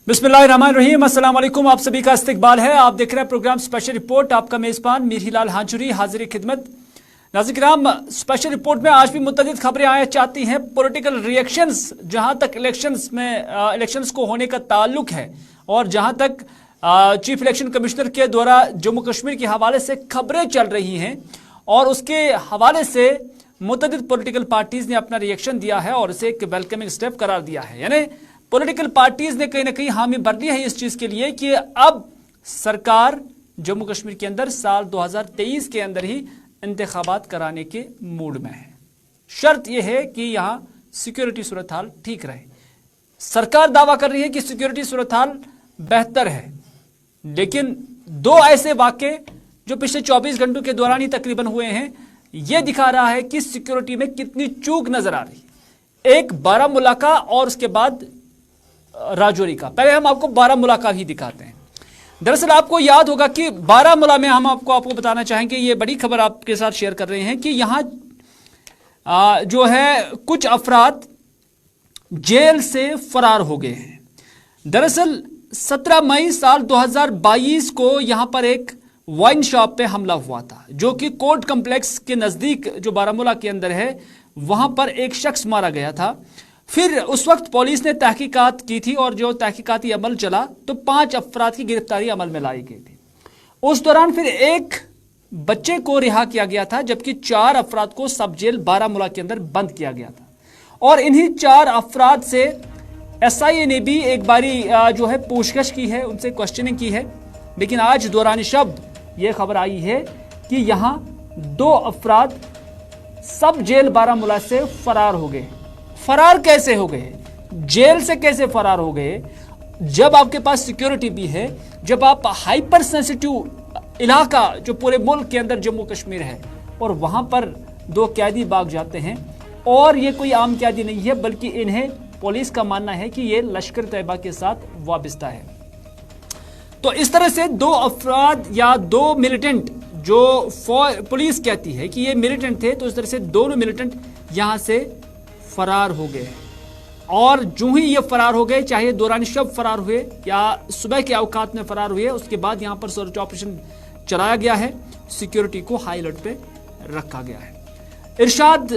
बिस्मिल्लाहिर्रहमानिर्रहीम, अस्सलाम वालेकुम। आप सभी का इस्तकबाल है। आप देख रहे हैं प्रोग्राम स्पेशल रिपोर्ट। आपका मेज़बान मीर हिलाल हाजुरी हाजिर खिदमत। नाज़रीन, स्पेशल रिपोर्ट में आज भी मुतअद्दिद खबरें आया चाहती हैं। पॉलिटिकल रिएक्शंस, जहां तक इलेक्शंस को होने का ताल्लुक है और जहां तक चीफ इलेक्शन कमिश्नर के द्वारा जम्मू कश्मीर के हवाले से खबरें चल रही हैं और उसके हवाले से मुतअद्दिद पॉलिटिकल पार्टीज ने अपना रिएक्शन दिया है और इसे एक वेलकमिंग स्टेप करार दिया है। यानी पॉलिटिकल पार्टीज ने कहीं ना कहीं हामी भर ली है इस चीज के लिए कि अब सरकार जम्मू कश्मीर के अंदर साल 2023 के अंदर ही इंतखाबात कराने के मूड में है। शर्त यह है कि यहां सिक्योरिटी सूरत हाल ठीक रहे। सरकार दावा कर रही है कि सिक्योरिटी सूरत हाल बेहतर है, लेकिन दो ऐसे वाक़े जो पिछले 24 घंटों के दौरान ही तकरीबन हुए हैं, यह दिखा रहा है कि सिक्योरिटी में कितनी चूक नजर आ रही है। एक बारामूला का और उसके बाद राजौरी का। पहले हम आपको बारामूला का ही दिखाते हैं। दरअसल आपको याद होगा कि बारामूला में हम आपको बताना चाहेंगे, ये बड़ी खबर आपके साथ शेयर कर रहे हैं कि यहां जो है कुछ अफराद जेल से फरार हो गए हैं। दरअसल 17 मई साल 2022 को यहां पर एक वाइन शॉप पे हमला हुआ था, जो कि कोर्ट कम्प्लेक्स के नजदीक जो बारामूला के अंदर है, वहां पर एक शख्स मारा गया था। फिर उस वक्त पुलिस ने तहकीकात की थी और जो तहकीकाती अमल चला तो 5 अफराद की गिरफ्तारी अमल में लाई गई थी। उस दौरान फिर एक बच्चे को रिहा किया गया था, जबकि 4 अफराद को सब जेल बारामूला के अंदर बंद किया गया था। और इन्हीं 4 अफराद से SIA ने भी एक बारी जो है पूछताछ की है, उनसे क्वेश्चनिंग की है। लेकिन आज दौरान शब्द यह खबर आई है कि यहां 2 अफराद सब जेल बारामूला से फरार हो गए। फरार कैसे हो गए, जेल से कैसे फरार हो गए, जब आपके पास सिक्योरिटी भी है, जब आप हाइपर सेंसिटिव इलाका जो पूरे मुल्क के अंदर जम्मू कश्मीर है और वहां पर 2 कैदी भाग जाते हैं। और ये कोई आम कैदी नहीं है, बल्कि इन्हें पुलिस का मानना है कि ये लश्कर तैयबा के साथ वाबस्ता है। तो इस तरह से 2 अफराद या 2 मिलिटेंट, जो पुलिस कहती है कि ये मिलिटेंट थे, तो इस तरह से दोनों मिलिटेंट यहां से फरार हो गए। और जो ही ये फरार हो गए, चाहे दौरान शब फरार हुए या सुबह के अवकात में फरार हुए, उसके बाद यहां पर सर्च ऑपरेशन चलाया गया है, सिक्योरिटी को हाई अलर्ट पे रखा गया है। इरशाद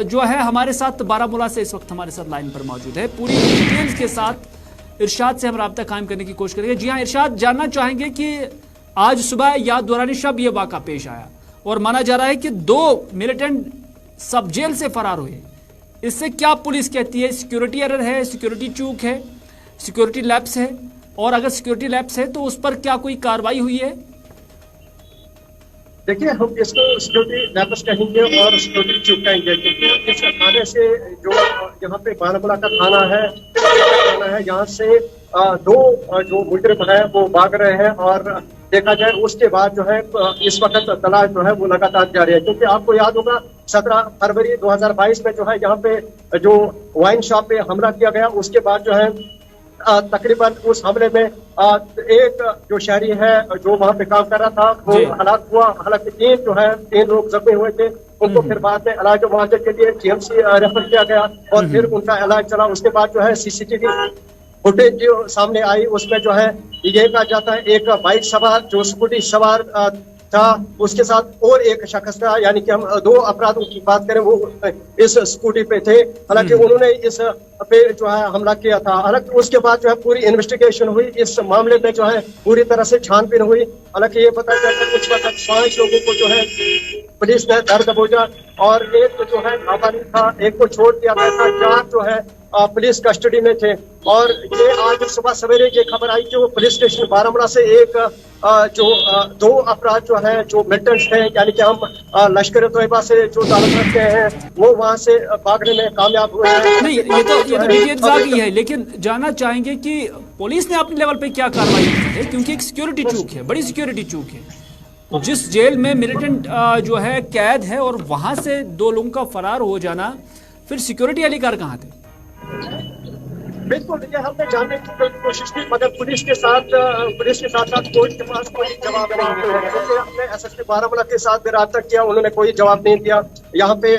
जो है हमारे साथ बारामूला से इस वक्त हमारे साथ लाइन पर मौजूद है। पूरी डिटेल्स के साथ इरशाद से हम राब्ता कायम करने की कोशिश करेंगे। जी हाँ इरशाद, जानना चाहेंगे कि आज सुबह या दौरान शब ये वाक़ा पेश आया और माना जा रहा है कि 2 मिलिटेंट सब जेल से फरार हुए। इससे क्या पुलिस कहती है? सिक्योरिटी एरर है, सिक्योरिटी चूक है, सिक्योरिटी लैप्स है? और अगर सिक्योरिटी लैप्स है तो उस पर क्या कोई कार्रवाई हुई है? देखिए, हम इसको सिक्योरिटी लैप्स कहेंगे और सिक्योरिटी चूक कहेंगे, क्योंकि इस थाने से जो यहाँ पे बारामूला का थाना है, यहाँ से 2 जो मुजरिम है वो भाग रहे हैं। और देखा जाए उसके बाद जो है इस वक्त तलाश जो है वो लगातार जारी है, क्योंकि आपको याद होगा 17 फरवरी 2022 में जो है यहाँ पे जो वाइन शॉप पे हमला किया गया, उसके बाद जो है तकरीबन उस हमले में एक जो शहरी है जो वहाँ पे काम कर रहा था वो हलाक हुआ। हालांकि 3 लोग जख्मी हुए थे, उनको फिर बाद में इलाज मुआवजे के लिए GMC रेफर किया गया और फिर उनका इलाज चला। उसके बाद जो है CCTV फुटेज जो सामने आई, उसमें जो है ये कहा जाता है एक बाइक सवार जो स्कूटी सवार था, उसके साथ और एक शख्स था, यानी कि हम 2 अपराधों की बात करें वो इस स्कूटी पे थे। हालांकि उन्होंने इस पे जो है हमला किया था। हालांकि उसके बाद जो है पूरी इन्वेस्टिगेशन हुई, इस मामले में जो है पूरी तरह से छानबीन हुई। हालांकि ये पता चला कि कुछ वक्त 5 लोगों को जो है पुलिस ने दर दबोचा और एक जो है नाबालिग था, एक को छोड़ दिया गया था, 4 जो है पुलिस कस्टडी में थे। और ये आज सुबह सवेरे ये खबर आई कि वो पुलिस स्टेशन बारामूला से एक जो 2 अपराध जो है जो मिलिटेंट्स हैं, यानी कि हम लश्कर तैयबा से जो ताल्लुक रखते हैं, वो वहां से भागने में कामयाब हुए हैं। नहीं, ये तो डिटेल्स आ गई है, लेकिन जानना चाहेंगे कि पुलिस ने अपने लेवल पे क्या कार्रवाई की है, क्योंकि एक सिक्योरिटी चूक है, बड़ी सिक्योरिटी चूक है। जिस जेल में मिलिटेंट जो है कैद है और वहां से 2 लोगों का फरार हो जाना, फिर सिक्योरिटी अधिकार कहाँ थे? बिल्कुल, ये हमने जानने की कोशिश की, मगर पुलिस के साथ साथ कोर्ट के पास कोई जवाब नहीं है। क्योंकि हमने SSP बारामूला के साथ भी रब्ता किया, उन्होंने कोई जवाब नहीं दिया। यहाँ पे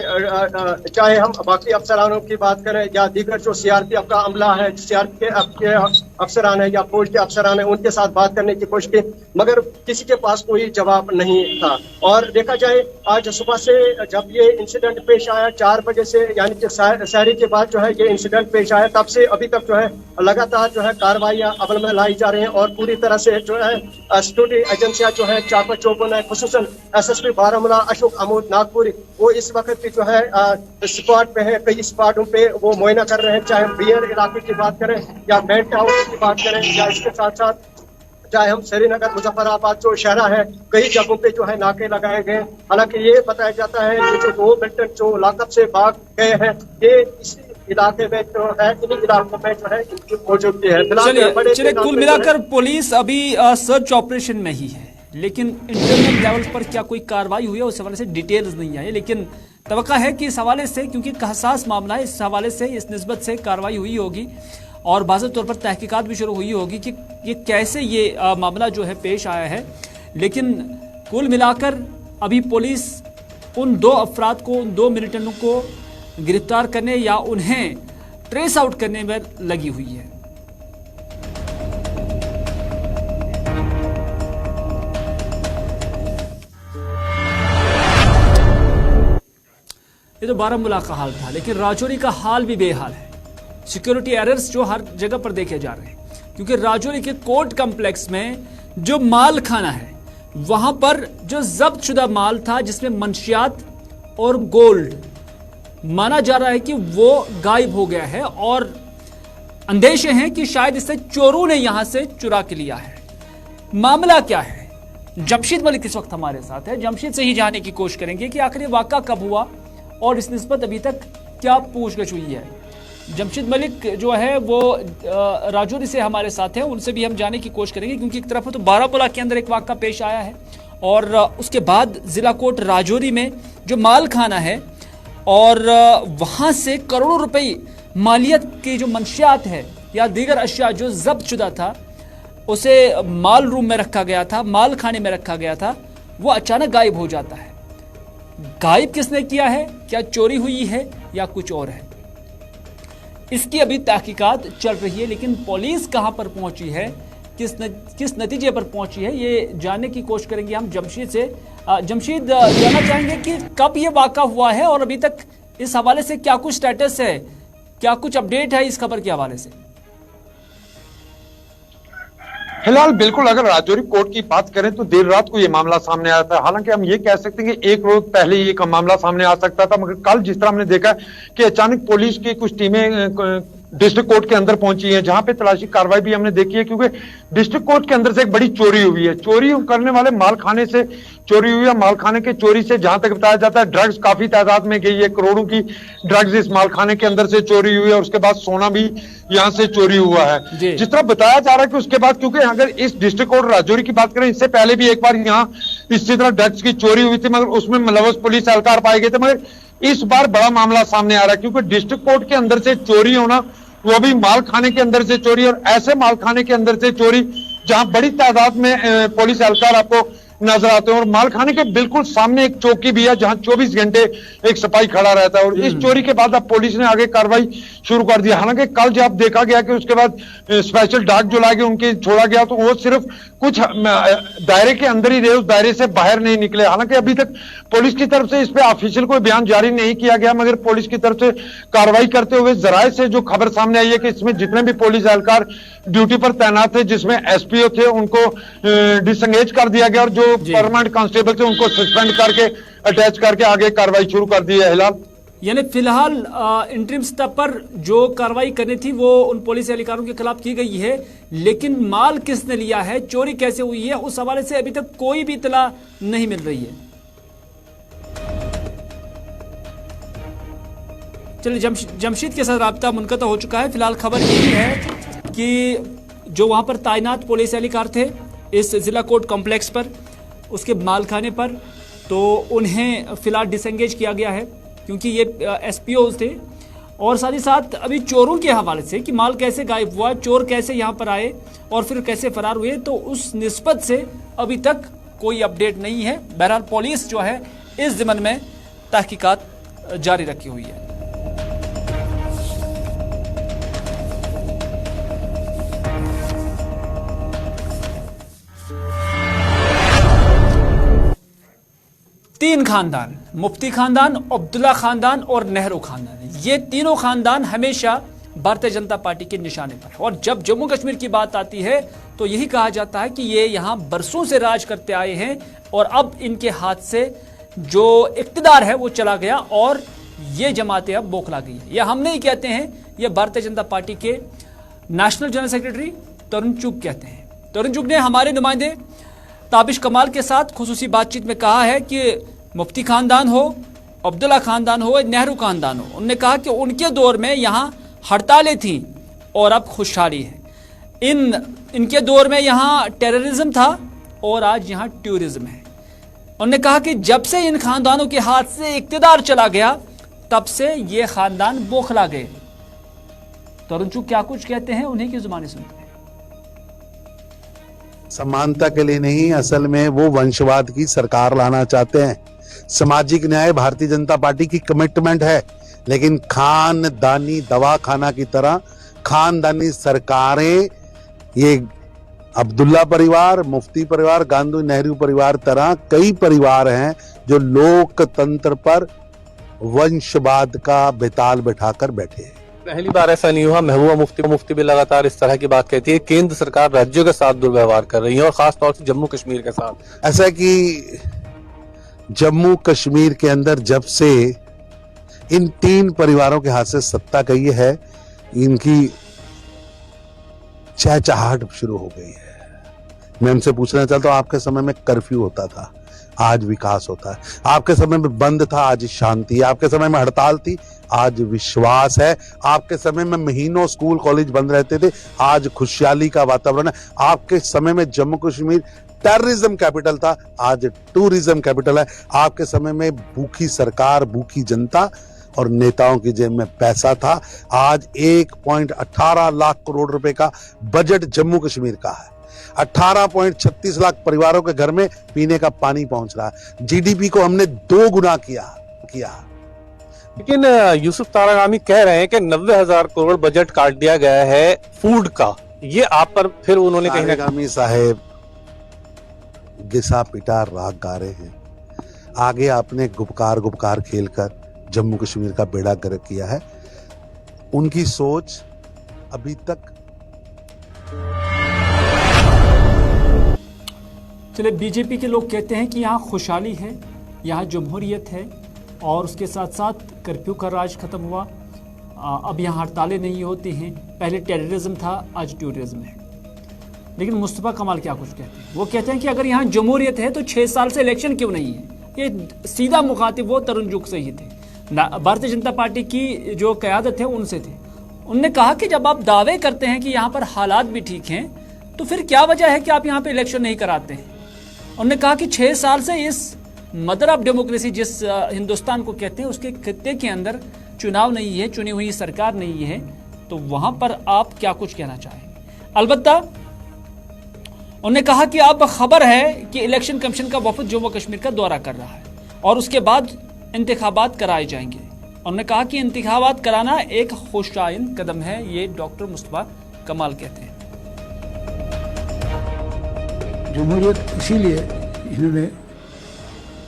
चाहे हम बाकी अफसरानों की बात करें या दीगर जो CRPF का अमला है, CRPF के अफसरान है या फौज के अफसरान है उनके साथ बात करने की कोशिश की, मगर किसी के पास कोई जवाब नहीं था। और देखा जाए आज सुबह से जब ये इंसिडेंट पेश आया 4 बजे से, यानी कि सहरी के बाद जो है ये इंसिडेंट पेश आया, तब से अभी तक जो है लगातार जो है कार्रवाइयां अमल में लाई जा रही हैं और पूरी तरह से जो है सिक्योरिटी एजेंसियां जो है चाकर चौबन है, खुसूसन SSP बारामूला अशोक अहमद नागपुरी, वो इस वक्त की जो है स्पॉट पे है। कई स्पॉटों पे वो मुआयना कर रहे हैं, चाहे हम बियर इलाके की बात करें या बेंट हाउस की बात करें, या इसके साथ साथ चाहे हम श्रीनगर मुजफ्फराबाद जो शहरा है, कई जगहों पे जो है नाके लगाए गए। हालांकि ये बताया जाता है कि जो 2 मिलिटेंट जो लाकअप से भाग गए हैं, ये इसी इलाके में जो है, इन्हीं इलाकों में जो है इनकी मौजूदगी है। चलिए कुल मिलाकर पुलिस अभी सर्च ऑपरेशन में ही है, लेकिन इंटरनल लेवल पर क्या कोई कार्रवाई हुई है उस हवाले से डिटेल्स नहीं आई, लेकिन तवक्का है कि इस हवाले से, क्योंकि एक हसास मामला है, इस हवाले से इस निस्बत से कार्रवाई हुई होगी और बाज़ तौर पर तहकीकात भी शुरू हुई होगी कि ये कैसे ये मामला जो है पेश आया है। लेकिन कुल मिलाकर अभी पुलिस उन 2 अफराद को, उन 2 मिलिटेंटों को गिरफ्तार करने या उन्हें ट्रेस आउट करने में लगी हुई है। ये तो बारामूला का हाल था, लेकिन राजौरी का हाल भी बेहाल है। सिक्योरिटी एरर्स जो हर जगह पर देखे जा रहे हैं, क्योंकि राजौरी के कोर्ट कॉम्प्लेक्स में जो माल खाना है, वहां पर जो जब्त शुदा माल था जिसमें मंशियात और गोल्ड, माना जा रहा है कि वो गायब हो गया है और अंदेशे हैं कि शायद इसे चोरों ने यहां से चुरा के लिया है। मामला क्या है? जमशेद मलिक इस वक्त हमारे साथ है। जमशेद से ही जानने की कोशिश करेंगे कि आखिर ये वाक़ा कब हुआ और इस निस्बत अभी तक क्या पूछगछ हुई है। जमशेद मलिक जो है वो राजौरी से हमारे साथ हैं, उनसे भी हम जानने की कोशिश करेंगे, क्योंकि एक तरफ तो बारामूला के अंदर एक वाक़ा पेश आया है और उसके बाद ज़िला कोर्ट राजौरी में जो माल खाना है और वहाँ से करोड़ों रुपए मालियत की जो मंशियात है या दीगर अशिया जो जब्त शुदा था, उसे माल रूम में रखा गया था, माल खाने में रखा गया था, वो अचानक गायब हो जाता है। गायब किसने किया है? क्या चोरी हुई है या कुछ और है? इसकी अभी तहकीकात चल रही है, लेकिन पुलिस कहां पर पहुंची है, किस नतीजे पर पहुंची है, ये जानने की कोशिश करेंगे हम जमशेद से। जमशेद, जानना चाहेंगे कि कब ये वाक़ा हुआ है और अभी तक इस हवाले से क्या कुछ स्टेटस है, क्या कुछ अपडेट है इस खबर के हवाले से? फिलहाल बिल्कुल, अगर राजौरी कोर्ट की बात करें तो देर रात को ये मामला सामने आया था। हालांकि हम ये कह सकते हैं कि 1 रोज पहले ये मामला सामने आ सकता था, मगर कल जिस तरह हमने देखा कि अचानक पुलिस की कुछ टीमें डिस्ट्रिक्ट कोर्ट के अंदर पहुंची है, जहां पे तलाशी कार्रवाई भी हमने देखी है, क्योंकि डिस्ट्रिक्ट कोर्ट के अंदर से एक बड़ी चोरी हुई है। चोरी करने वाले माल खाने से चोरी हुई है। माल खाने के चोरी से जहां तक बताया जाता है ड्रग्स काफी तादाद में गई है, करोड़ों की ड्रग्स इस माल खाने के अंदर से चोरी हुई है और उसके बाद सोना भी यहां से चोरी हुआ है। जिस तरह बताया जा रहा है कि उसके बाद, क्योंकि अगर इस डिस्ट्रिक्ट कोर्ट राजौरी की बात करें, इससे पहले भी एक बार यहाँ इसी तरह ड्रग्स की चोरी हुई थी, मगर उसमें मुलव्वस पुलिस एहलकार पाए गए थे। मगर इस बार बड़ा मामला सामने आ रहा है, क्योंकि डिस्ट्रिक्ट कोर्ट के अंदर से चोरी होना, वो भी माल खाने के अंदर से चोरी, और ऐसे माल खाने के अंदर से चोरी जहां बड़ी तादाद में पुलिस एहलकार आपको नजर आते हैं। और माल खाने के बिल्कुल सामने एक चौकी भी है जहां 24 घंटे एक सिपाही खड़ा रहता है। और इस चोरी के बाद अब पुलिस ने आगे कार्रवाई शुरू कर दी। हालांकि कल जब देखा गया कि उसके बाद स्पेशल डाक जो लाके उनके छोड़ा गया, तो वो सिर्फ कुछ दायरे के अंदर ही रहे, उस दायरे से बाहर नहीं निकले। हालांकि अभी तक पुलिस की तरफ से इस पे ऑफिशियल कोई बयान जारी नहीं किया गया, मगर पुलिस की तरफ से कार्रवाई करते हुए जराये से जो खबर सामने आई है कि इसमें जितने भी पुलिस एहलकार ड्यूटी पर तैनात थे, जिसमें SPO थे, उनको डिसंगेज कर दिया गया और जो परमानेंट कांस्टेबल थे उनको सस्पेंड करके अटैच करके आगे कार्रवाई शुरू कर दी है। फिलहाल इंटरिम स्तर पर जो कार्रवाई करनी थी वो उन पुलिस अधिकारियों के खिलाफ की गई है, लेकिन माल किसने लिया है, चोरी कैसे हुई है, उस हवाले से अभी तक कोई भी इत्तला नहीं मिल रही है। चलिए, जमशेद के साथ राब्ता मुनक़ता हो चुका है। फिलहाल खबर यही है कि जो वहां पर तैनात पुलिस एहलकार थे इस जिला कोर्ट कॉम्प्लेक्स पर, उसके मालखाने पर, तो उन्हें फिलहाल डिसएंगेज किया गया है, क्योंकि ये SPOs थे। और साथ ही साथ अभी चोरों के हवाले से कि माल कैसे गायब हुआ, चोर कैसे यहाँ पर आए और फिर कैसे फरार हुए, तो उस निस्बत से अभी तक कोई अपडेट नहीं है। बहरहाल पुलिस जो है इस ज़िम्मन में तहकीकात जारी रखी हुई है। तीन खानदान, मुफ्ती खानदान, अब्दुल्ला खानदान और नेहरू खानदान, ये तीनों खानदान हमेशा भारतीय जनता पार्टी के निशाने पर है। और जब जम्मू कश्मीर की बात आती है तो यही कहा जाता है कि ये यहाँ बरसों से राज करते आए हैं और अब इनके हाथ से जो इक्तिदार है वो चला गया और ये जमातें अब बौखला गई है। ये हम नहीं कहते हैं, ये भारतीय जनता पार्टी के नेशनल जनरल सेक्रेटरी तरुण चुग कहते हैं। तरुण चुग ने हमारे नुमाइंदे ताबिश कमाल के साथ खुसूसी बातचीत में कहा है कि मुफ्ती खानदान हो, अब्दुल्ला खानदान हो, नेहरू खानदान हो, उन्होंने कहा कि उनके दौर में यहाँ हड़तालें थीं और अब खुशहाली है। इनके दौर में यहाँ टेररिज्म था और आज यहाँ टूरिज्म है। उन्होंने कहा कि जब से इन खानदानों के हाथ से इक्तिदार चला गया तब से ये खानदान बौखला गए। तरुण चुग क्या कुछ कहते हैं, उन्हीं की जुबानी सुनते हैं। समानता के लिए नहीं, असल में वो वंशवाद की सरकार लाना चाहते हैं। सामाजिक न्याय भारतीय जनता पार्टी की कमिटमेंट है, लेकिन खानदानी दवाखाना की तरह खानदानी सरकारें, ये अब्दुल्ला परिवार, मुफ्ती परिवार, गांधी नेहरू परिवार तरह कई परिवार हैं जो लोकतंत्र पर वंशवाद का बेताल बैठाकर बैठे हैं। पहली बार ऐसा नहीं हुआ। महबूबा मुफ्ती भी लगातार इस तरह की बात कहती है, केंद्र सरकार राज्यों के साथ दुर्व्यवहार कर रही है और खास तौर से जम्मू कश्मीर के साथ। ऐसा कि जम्मू कश्मीर के अंदर जब से इन तीन परिवारों के हाथ से सत्ता गई है, इनकी चहचहाहट शुरू हो गई है। मैं उनसे पूछना चाहता हूं, आपके समय में कर्फ्यू होता था, आज विकास होता है। आपके समय में बंद था, आज शांति है। आपके समय में हड़ताल थी, आज विश्वास है। आपके समय में महीनों स्कूल कॉलेज बंद रहते थे, आज खुशहाली का वातावरण है। आपके समय में जम्मू कश्मीर टेररिज्म कैपिटल था, आज टूरिज्म कैपिटल है। आपके समय में भूखी सरकार, भूखी जनता और नेताओं की जेब में पैसा था, आज 1.18 लाख करोड़ रुपए का बजट जम्मू कश्मीर का है। 18.36 लाख परिवारों के घर में पीने का पानी पहुंच रहा है। जीडीपी को हमने 2 गुना किया। लेकिन यूसुफ तारागामी कह रहे हैं कि 90,000 करोड़ बजट काट दिया गया है फूड का। ये आप पर फिर उन्होंने कहीं ना तारागामी साहेब घिसा पिटा राग गा रहे हैं। आगे आपने गुपकार खेलकर जम्मू कश्मीर का बेड़ा गर्क किया है। उनकी सोच अभी तक। चलिए, बीजेपी के लोग कहते हैं कि यहाँ खुशहाली है, यहाँ जमहूरियत है और उसके साथ साथ कर्फ्यू का राज खत्म हुआ। अब यहाँ हड़तालें नहीं होती हैं। पहले टेररिज्म था, आज टूरिज्म है। लेकिन मुस्तफा कमाल क्या कुछ कहते हैं, वो कहते हैं कि अगर यहाँ जमहूरियत है तो 6 साल से इलेक्शन क्यों नहीं है। ये सीधा मुखातिब वो तरुण चुग से ही थे, भारतीय जनता पार्टी की जो क़यादत है उनसे थे। उन्होंने कहा कि जब आप दावे करते हैं कि यहाँ पर हालात भी ठीक हैं तो फिर क्या वजह है कि आप यहाँ पे इलेक्शन नहीं कराते हैं। उन्होंने कहा कि 6 साल से इस मदर ऑफ डेमोक्रेसी जिस हिंदुस्तान को कहते हैं उसके खित्ते के अंदर चुनाव नहीं है, चुनी हुई सरकार नहीं है, तो वहां पर आप क्या कुछ कहना चाहेंगे। अलबत्ता उन्होंने कहा कि अब खबर है कि इलेक्शन कमीशन का वफद जम्मू कश्मीर का दौरा कर रहा है और उसके बाद इंतखाबात कराए जाएंगे। उन्होंने कहा कि इंतखाबात कराना एक खुशाइन कदम है, ये डॉक्टर मुस्तफा कमाल कहते हैं। जमहूरियत इसीलिए इन्होंने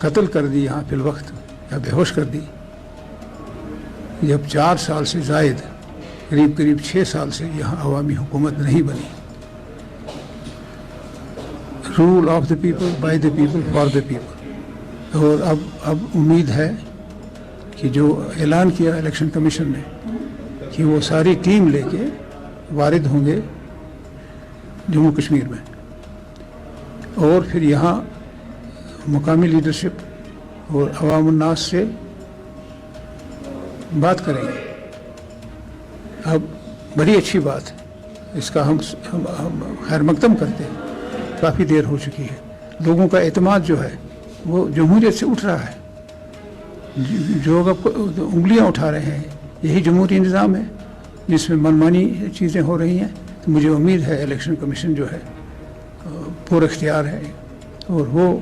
कत्ल कर दी यहाँ फिल वक्त, या बेहोश कर दी, जब 4 साल से जायद करीब 6 साल से यहाँ अवामी हुकूमत नहीं बनी। Rule of the people, by the people, for the people. और अब उम्मीद है कि जो ऐलान किया इलेक्शन कमीशन ने कि वो सारी टीम लेके वारिद होंगे जम्मू कश्मीर में और फिर यहाँ मुकामी लीडरशिप और अवाम उन्नास से बात करेंगे। अब बड़ी अच्छी बात है, इसका हम खैर मकदम करते हैं। काफ़ी देर हो चुकी है, लोगों का एतमाद जो है वो जमहूरियत से उठ रहा है। जो अब उंगलियां उठा रहे हैं, यही जमहूरी निज़ाम है जिसमें मनमानी चीज़ें हो रही हैं। तो मुझे उम्मीद है इलेक्शन कमीशन जो है पूरा इख्तियार है और वो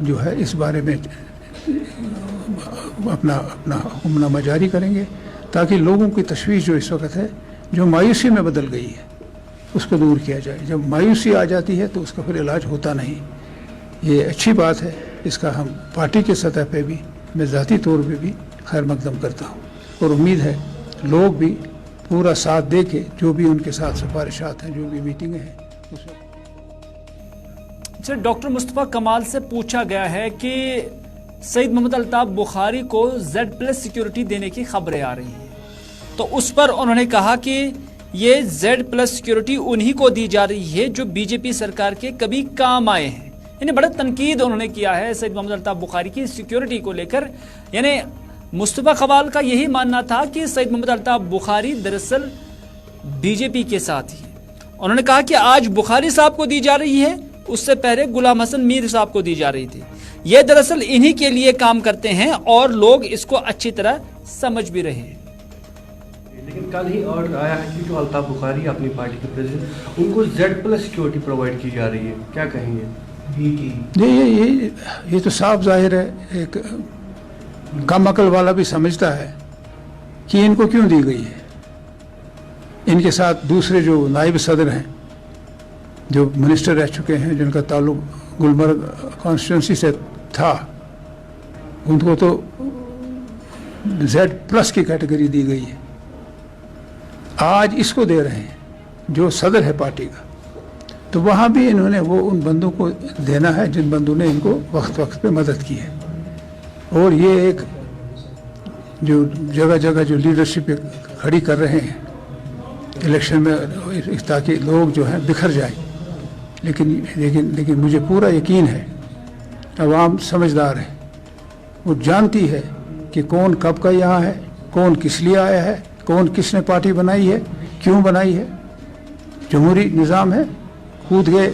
जो है इस बारे में अपना हुक्मनामा जारी करेंगे ताकि लोगों की तशवीश जो इस वक्त है, जो मायूसी में बदल गई है, उसको दूर किया जाए। जब मायूसी आ जाती है तो उसका फिर इलाज होता नहीं। ये अच्छी बात है इसका हम पार्टी के सतह पे भी, मैं ज़ाती तौर पे भी खैर मकदम करता हूँ और उम्मीद है लोग भी पूरा साथ दे के जो भी उनके साथ सिफारिशात हैं, जो भी मीटिंगें हैं उसमें। डॉक्टर मुस्तफा कमाल से पूछा गया है कि सईद मोहम्मद अल्ताफ बुखारी को Z+ सिक्योरिटी देने की खबरें आ रही हैं, तो उस पर उन्होंने कहा कि ये Z+ सिक्योरिटी उन्हीं को दी जा रही है जो बीजेपी सरकार के कभी काम आए हैं। यानी बड़ा तनकीद उन्होंने किया है सईद मोहम्मद अल्ताफ बुखारी की सिक्योरिटी को लेकर। यानी मुस्तफा कमाल का यही मानना था कि सईद मोहम्मद अल्ताफ बुखारी दरअसल बीजेपी के साथ ही है। उन्होंने कहा कि आज बुखारी साहब को दी जा रही है, उससे पहले गुलाम हसन मीर साहब को दी जा रही थी। ये दरअसल इन्हीं के लिए काम करते हैं और लोग इसको अच्छी तरह समझ भी रहे हैं। लेकिन कल ही और आया है कि जो अल्ताफ बुखारी अपनी पार्टी के प्रेसिडेंट, उनको Z+ सिक्योरिटी प्रोवाइड की जा रही है, क्या कहेंगे? ये तो साफ जाहिर है, एक कम अकल वाला भी समझता है कि इनको क्यों दी गई है। इनके साथ दूसरे जो नायब सदर हैं, जो मिनिस्टर रह चुके हैं, जिनका ताल्लुक गुलमर्ग कॉन्स्टिट्यूंसी से था, उनको तो Z+ की कैटेगरी दी गई है। आज इसको दे रहे हैं जो सदर है पार्टी का, तो वहाँ भी इन्होंने वो उन बंदों को देना है जिन बंदों ने इनको वक्त वक्त पे मदद की है। और ये एक जो जगह जगह जो लीडरशिप खड़ी कर रहे हैं इलेक्शन में, ताकि लोग जो हैं बिखर जाएं, लेकिन मुझे पूरा यकीन है अवाम समझदार है, वो जानती है कि कौन कब का यहाँ है, कौन किस लिए आया है, कौन किसने पार्टी बनाई है, क्यों बनाई है। जमहूरी निज़ाम है, कूद गए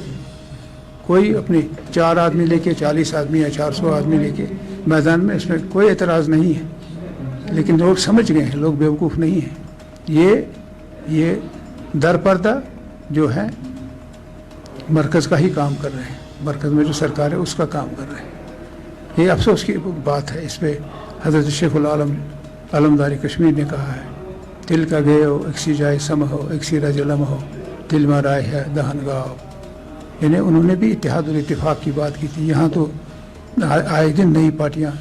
कोई अपनी 4 आदमी लेके, 40 आदमी या 400 आदमी लेके मैदान में, इसमें कोई एतराज़ नहीं है। लेकिन लोग समझ गए हैं, लोग बेवकूफ़ नहीं हैं। ये दरपर्दा जो है मरकज़ का ही काम कर रहे हैं, मरकज़ में जो सरकार है उसका काम कर रहे हैं। ये अफसोस की बात है। इस पर हज़रत शेखुल आलम अलमदारी कश्मीर ने कहा है, दिल का गए हो एक सी जाए सम हो, एक सी रजलम हो, दिल में राय है दहन गाओ। यानी उन्होंने भी इत्तेहादुल इत्तिफाक की बात की थी। यहाँ तो आए दिन नई पार्टियाँ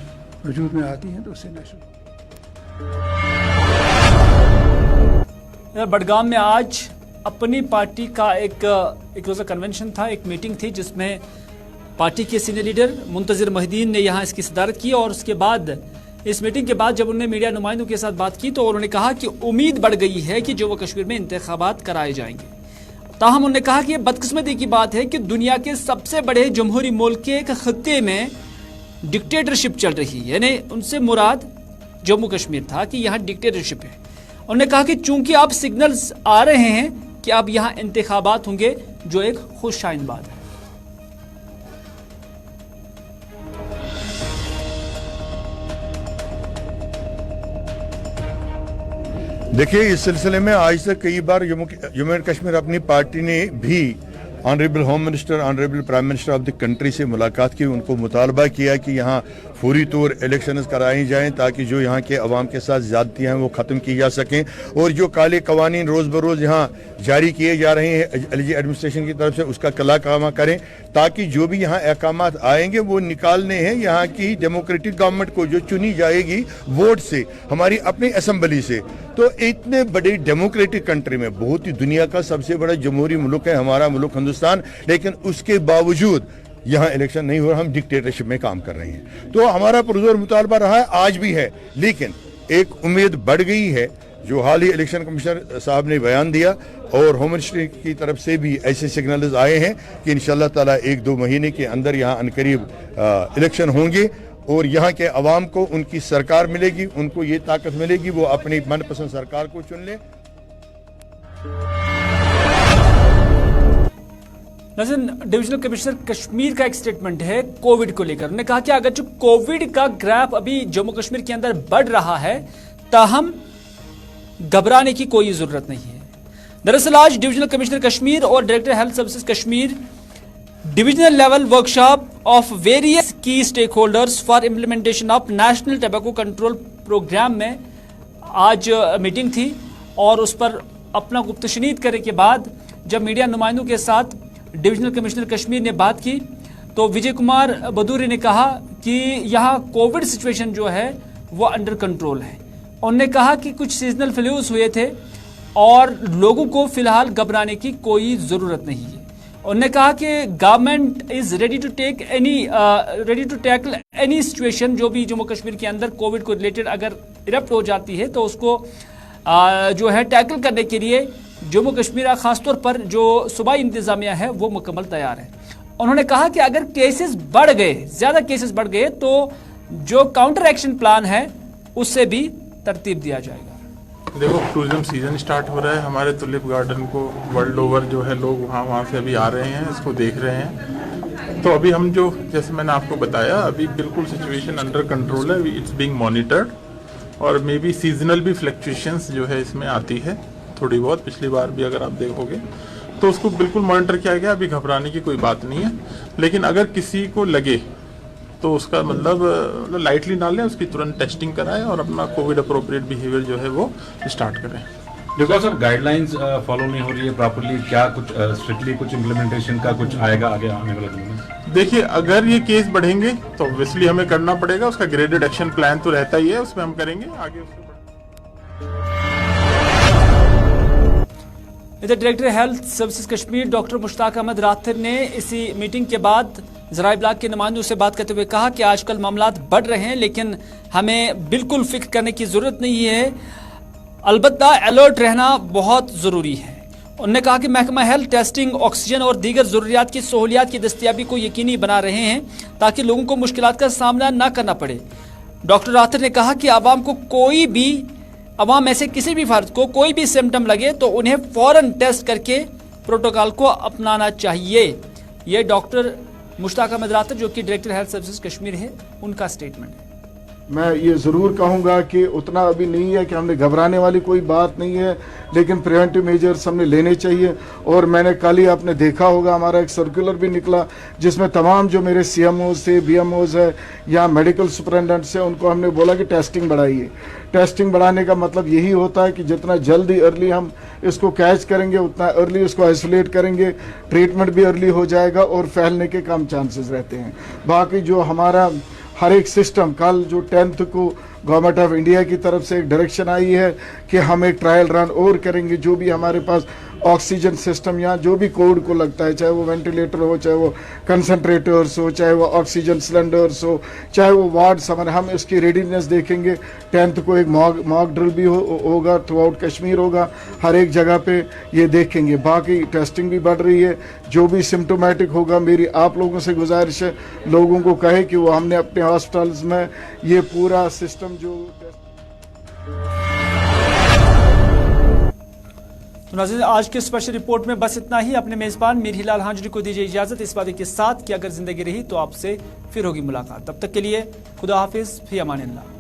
वजूद में आती हैं, तो उससे नेशनल। बडगाम में आज अपनी पार्टी का एक रोज़ा कन्वेंशन था, एक मीटिंग थी जिसमें पार्टी के सीनियर लीडर मुंतज़िर मोहिद्दीन ने यहाँ इसकी सदारत की। और उसके बाद इस मीटिंग के बाद जब उन्होंने मीडिया नुमाइंदों के साथ बात की तो उन्होंने कहा कि उम्मीद बढ़ गई है कि जम्मू कश्मीर में इंतखाबात कराए जाएंगे। ताहम उन्होंने कहा कि यह बदकिस्मती की बात है कि दुनिया के सबसे बड़े जमहूरी मुल्क के एक खत्ते में डिक्टेटरशिप चल रही है। यानी उनसे मुराद जम्मू कश्मीर था कि यहाँ डिक्टेटरशिप है। उन्होंने कहा कि चूंकि अब सिग्नल्स आ रहे हैं कि अब यहाँ इंतखाबात होंगे, जो एक खुशआइन बात है। देखिए, इस सिलसिले में आज तक कई बार जम्मू एंड कश्मीर अपनी पार्टी ने भी honourable home minister, honourable prime minister of the country से मुलाकात की, उनको मुतालबा किया कि यहाँ फौरी तौर इलेक्शंस कराई जाएं ताकि जो यहाँ के अवाम के साथ ज्यादतियाँ हैं वो ख़त्म की जा सकें। और जो काले कवानीन रोज़ बरोज़ यहाँ जारी किए जा रहे हैं एलजी एडमिनिस्ट्रेशन की तरफ से, उसका कलाकामा करें ताकि जो भी यहाँ अहकामात आएंगे वो निकालने हैं यहाँ की डेमोक्रेटिक गवर्नमेंट को जो चुनी जाएगी वोट से, हमारी अपनी असम्बली से। तो इतने बड़े डेमोक्रेटिक कंट्री में, बहुत ही दुनिया का सबसे बड़ा जमहूरी मुल्क है हमारा मुल्क हिंदुस्तान, लेकिन उसके बावजूद यहाँ इलेक्शन नहीं हो रहा, हम डिक्टेटरशिप में काम कर रहे हैं। तो हमारा पुरजोर मुतालबा रहा है, आज भी है, लेकिन एक उम्मीद बढ़ गई है जो हाल ही इलेक्शन कमिश्नर साहब ने बयान दिया और होम मिनिस्ट्री की तरफ से भी ऐसे सिग्नल्स आए हैं कि इंशाअल्लाह ताला 1-2 महीने के अंदर यहाँ अनकरीब इलेक्शन होंगे और यहाँ के अवाम को उनकी सरकार मिलेगी, उनको ये ताकत मिलेगी वो अपनी मनपसंद सरकार को चुन ले। डिविजनल कमिश्नर कश्मीर का एक स्टेटमेंट है कोविड को लेकर। उन्होंने कहा कि अगर जो कोविड का ग्राफ अभी जम्मू कश्मीर के अंदर बढ़ रहा है, ताहम घबराने की कोई जरूरत नहीं है। दरअसल आज डिविजनल कमिश्नर कश्मीर और director health services Kashmir divisional level workshop of various key stakeholders for implementation of national tobacco control programme में आज मीटिंग थी और उस पर अपना गुफ्तशनीद करने के बाद जब मीडिया नुमाइंदों के साथ डिविजनल कमिश्नर कश्मीर ने बात की तो विजय कुमार बदूरी ने कहा कि यहाँ कोविड सिचुएशन जो है वो अंडर कंट्रोल है। उन्होंने कहा कि कुछ सीजनल फ्लूज हुए थे और लोगों को फिलहाल घबराने की कोई ज़रूरत नहीं है। उन्होंने कहा कि government is ready to tackle any situation जो भी जम्मू कश्मीर के अंदर कोविड को रिलेटेड अगर इरप्ट हो जाती है तो उसको जो है टैकल करने के लिए जम्मू कश्मीर खासतौर पर जो सूबाई इंतजामिया है वो मुकम्मल तैयार है। उन्होंने कहा कि अगर केसेस बढ़ गए, ज़्यादा केसेस बढ़ गए तो जो काउंटर एक्शन प्लान है उससे भी तरतीब दिया जाएगा। देखो, टूरिज्म सीजन स्टार्ट हो रहा है। हमारे टुलिप गार्डन को वर्ल्ड ओवर जो है लोग वहाँ से अभी आ रहे हैं, इसको देख रहे हैं। तो अभी हम जो, जैसे मैंने आपको बताया, अभी बिल्कुल सिचुएशन अंडर कंट्रोल है। इट्स बीइंग मॉनिटर्ड और मे बी सीजनल भी फ्लक्चुएशंस जो है इसमें आती है थोड़ी बहुत। पिछली बार भी अगर आप देखोगे तो उसको बिल्कुल मॉनिटर किया गया। अभी घबराने की कोई बात नहीं है, लेकिन अगर किसी को लगे तो उसका मतलब लाइटली ना लें, उसकी तुरंत टेस्टिंग कराएं और अपना कोविड अप्रोप्रिएट बिहेवियर जो है वो स्टार्ट करें। बिकॉज ऑफ गाइडलाइंस फॉलो नहीं हो रही है प्रॉपरली, क्या कुछ स्ट्रिक्टली कुछ इम्प्लीमेंटेशन का कुछ आएगा आगे आने वाले दिनों में? देखिए, अगर ये केस बढ़ेंगे तो ऑब्वियसली हमें करना पड़ेगा। उसका ग्रेडेड एक्शन प्लान तो रहता ही है, उसमें हम करेंगे आगे। इधर director health services Kashmir doctor Mushtaq Ahmad Rathir ने इसी मीटिंग के बाद ज़राए ब्लॉक के नुमाइंदों से बात करते हुए कहा कि आजकल मामलात बढ़ रहे हैं, लेकिन हमें बिल्कुल फिक्र करने की ज़रूरत नहीं है, अलबत्ता अलर्ट रहना बहुत ज़रूरी है। उन्होंने कहा कि महकमा हेल्थ टेस्टिंग, ऑक्सीजन और दीगर ज़रूरियात की सहूलियात की दस्तियाबी को यकीनी बना रहे हैं ताकि लोगों को मुश्किलात का सामना न करना पड़े। डॉक्टर राथिर ने कहा कि आवाम में से किसी भी फर्द को कोई भी सिम्टम लगे तो उन्हें फौरन टेस्ट करके प्रोटोकॉल को अपनाना चाहिए। ये डॉक्टर मुश्ताक अहमद राथिर जो कि डायरेक्टर हेल्थ सर्विसेज कश्मीर है, उनका स्टेटमेंट है। मैं ये ज़रूर कहूँगा कि उतना अभी नहीं है कि हमने घबराने वाली कोई बात नहीं है, लेकिन प्रिवेंटिव मेजर्स हमने लेने चाहिए। और मैंने कल ही आपने देखा होगा हमारा एक सर्कुलर भी निकला जिसमें तमाम जो मेरे CMOs थे, BMOs है या मेडिकल सुपरिटेंडेंट्स हैं, उनको हमने बोला कि टेस्टिंग बढ़ाइए। टेस्टिंग बढ़ाने का मतलब यही होता है कि जितना जल्दी अर्ली हम इसको कैच करेंगे उतना अर्ली इसको आइसोलेट करेंगे, ट्रीटमेंट भी अर्ली हो जाएगा और फैलने के कम चांसेस रहते हैं। बाकी जो हमारा हर एक सिस्टम, कल जो 10th को गवर्नमेंट ऑफ इंडिया की तरफ से एक डायरेक्शन आई है कि हम एक ट्रायल रन और करेंगे। जो भी हमारे पास ऑक्सीजन सिस्टम या जो भी कोविड को लगता है, चाहे वो वेंटिलेटर हो, चाहे वो कंसनट्रेटर्स हो, चाहे वो ऑक्सीजन सिलेंडर्स हो, चाहे वो वार्ड्स, हमारे हम इसकी रेडीनेस देखेंगे। 10th को एक मॉक ड्रिल भी होगा, थ्रू आउट कश्मीर होगा, हर एक जगह पे ये देखेंगे। बाकी टेस्टिंग भी बढ़ रही है। जो भी सिम्टोमेटिक होगा, मेरी आप लोगों से गुजारिश है, लोगों को कहे कि वो हमने अपने हॉस्पिटल्स में ये पूरा सिस्टम जो तो नाज़रीन, आज के स्पेशल रिपोर्ट में बस इतना ही। अपने मेज़बान मीर हिलाल हांजरी को दीजिए इजाज़त, इस वादे के साथ कि अगर जिंदगी रही तो आपसे फिर होगी मुलाकात। तब तक के लिए खुदा हाफिज़, फी अमानिल्लाह।